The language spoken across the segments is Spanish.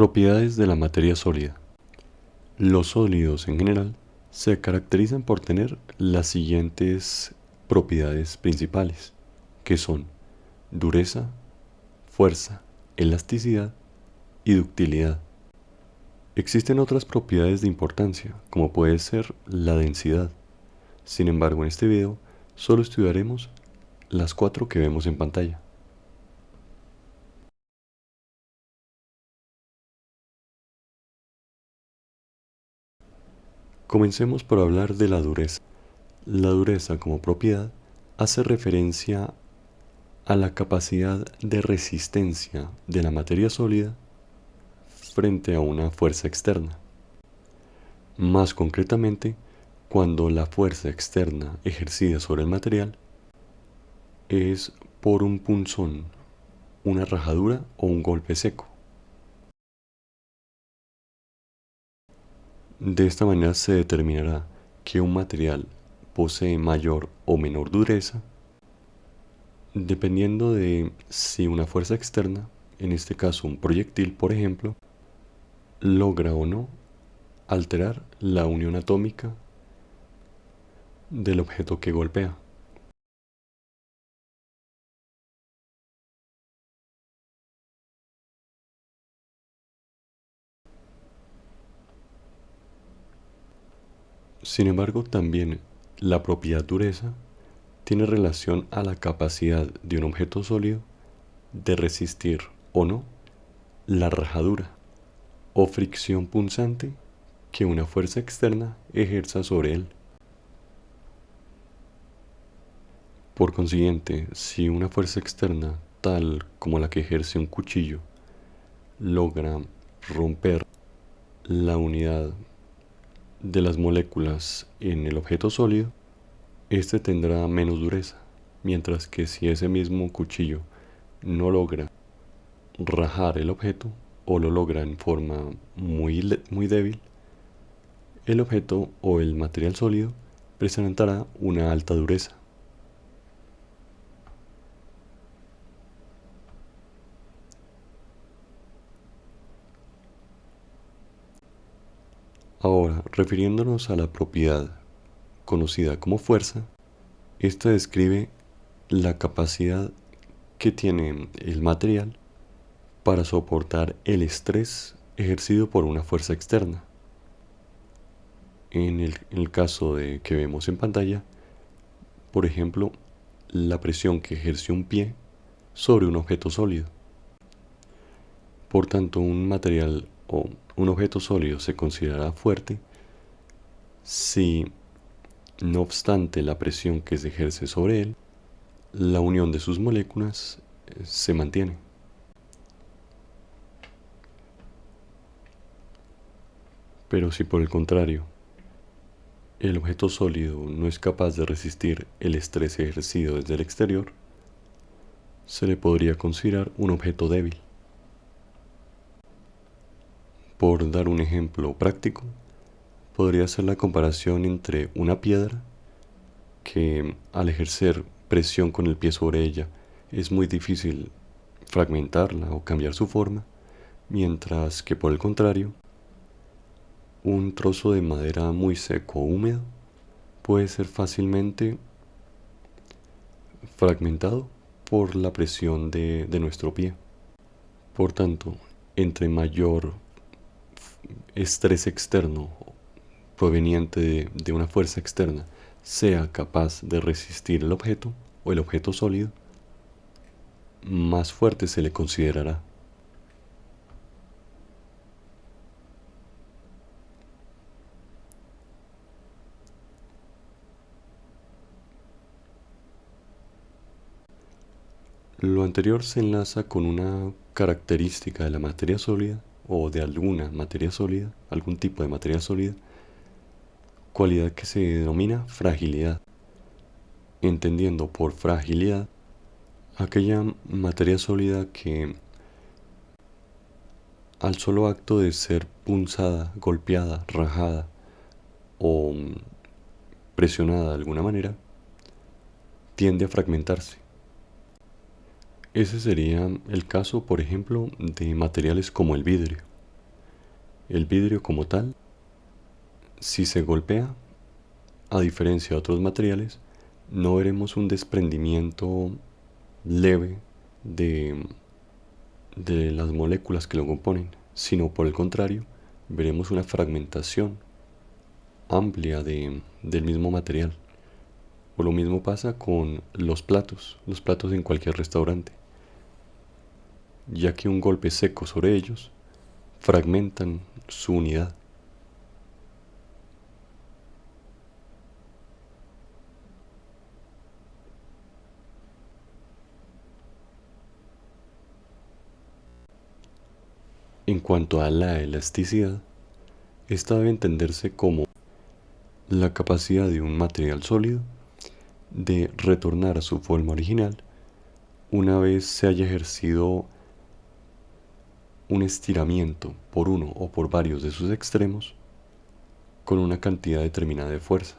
Propiedades de la materia sólida. Los sólidos en general se caracterizan por tener las siguientes propiedades principales, que son dureza, fuerza, elasticidad y ductilidad. Existen otras propiedades de importancia, como puede ser la densidad. Sin embargo, en este video solo estudiaremos las 4 que vemos en pantalla. Comencemos por hablar de la dureza. La dureza como propiedad hace referencia a la capacidad de resistencia de la materia sólida frente a una fuerza externa. Más concretamente, cuando la fuerza externa ejercida sobre el material es por un punzón, una rajadura o un golpe seco. De esta manera se determinará que un material posee mayor o menor dureza dependiendo de si una fuerza externa, en este caso un proyectil por ejemplo, logra o no alterar la unión atómica del objeto que golpea. Sin embargo, también la propiedad dureza tiene relación a la capacidad de un objeto sólido de resistir o no la rajadura o fricción punzante que una fuerza externa ejerza sobre él. Por consiguiente, si una fuerza externa, tal como la que ejerce un cuchillo, logra romper la unidad de las moléculas en el objeto sólido, este tendrá menos dureza, mientras que si ese mismo cuchillo no logra rajar el objeto o lo logra en forma muy débil, el objeto o el material sólido presentará una alta dureza. Ahora, refiriéndonos a la propiedad conocida como fuerza, esta describe la capacidad que tiene el material para soportar el estrés ejercido por una fuerza externa. En el caso de que vemos en pantalla, por ejemplo, la presión que ejerce un pie sobre un objeto sólido. Por tanto, un material o un objeto sólido se considerará fuerte si, no obstante la presión que se ejerce sobre él, la unión de sus moléculas se mantiene. Pero si por el contrario, el objeto sólido no es capaz de resistir el estrés ejercido desde el exterior, se le podría considerar un objeto débil. Por dar un ejemplo práctico, podría ser la comparación entre una piedra que al ejercer presión con el pie sobre ella es muy difícil fragmentarla o cambiar su forma, mientras que por el contrario, un trozo de madera muy seco o húmedo puede ser fácilmente fragmentado por la presión de nuestro pie. Por tanto, entre mayor estrés externo proveniente de una fuerza externa sea capaz de resistir el objeto o el objeto sólido, más fuerte se le considerará. Lo anterior se enlaza con una característica de la materia sólida o de alguna materia sólida, algún tipo de materia sólida, cualidad que se denomina fragilidad, entendiendo por fragilidad aquella materia sólida que al solo acto de ser punzada, golpeada, rajada o presionada de alguna manera, tiende a fragmentarse. Ese sería el caso, por ejemplo, de materiales como el vidrio. El vidrio como tal, si se golpea, a diferencia de otros materiales, no veremos un desprendimiento leve de, de las moléculas que lo componen, sino por el contrario, veremos una fragmentación amplia del mismo material. O lo mismo pasa con los platos en cualquier restaurante, ya que un golpe seco sobre ellos fragmentan su unidad. En cuanto a la elasticidad, esta debe entenderse como la capacidad de un material sólido de retornar a su forma original una vez se haya ejercido un estiramiento por uno o por varios de sus extremos con una cantidad determinada de fuerza.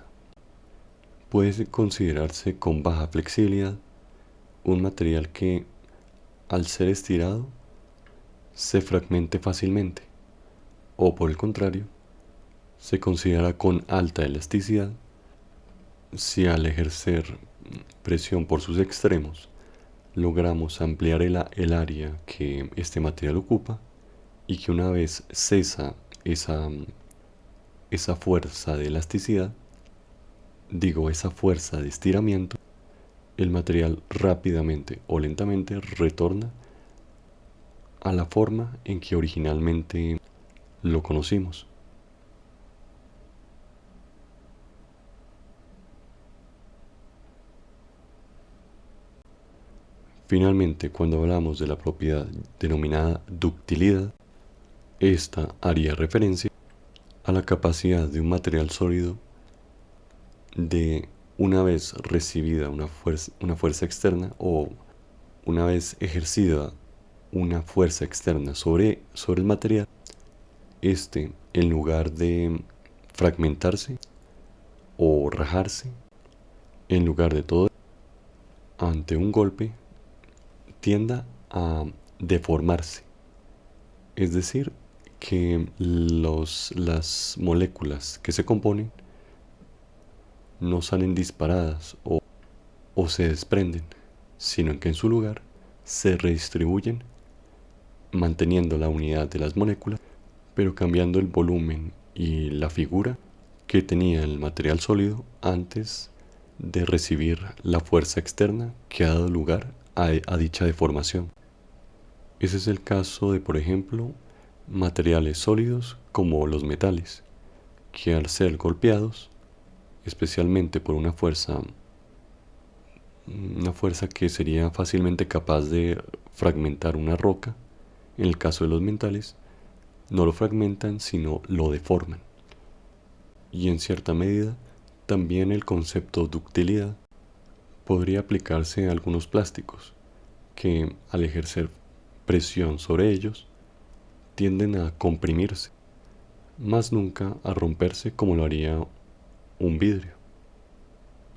Puede considerarse con baja flexibilidad un material que, al ser estirado, se fragmente fácilmente, o por el contrario, se considera con alta elasticidad si al ejercer presión por sus extremos logramos ampliar el área que este material ocupa y que una vez cesa esa fuerza de elasticidad, esa fuerza de estiramiento, el material rápidamente o lentamente retorna a la forma en que originalmente lo conocimos. Finalmente, cuando hablamos de la propiedad denominada ductilidad, esta haría referencia a la capacidad de un material sólido de, una vez recibida una fuerza externa o una vez ejercida una fuerza externa sobre el material, en lugar de fragmentarse o rajarse, en lugar de todo, ante un golpe, tienda a deformarse. Es decir, que las moléculas que se componen no salen disparadas o se desprenden, sino que en su lugar se redistribuyen, manteniendo la unidad de las moléculas, pero cambiando el volumen y la figura que tenía el material sólido antes de recibir la fuerza externa que ha dado lugar a dicha deformación. Ese es el caso de, por ejemplo, materiales sólidos como los metales, que al ser golpeados, especialmente por una fuerza que sería fácilmente capaz de fragmentar una roca, en el caso de los metales, no lo fragmentan, sino lo deforman. Y en cierta medida, también el concepto ductilidad podría aplicarse a algunos plásticos, que al ejercer presión sobre ellos, tienden a comprimirse, más nunca a romperse como lo haría un vidrio.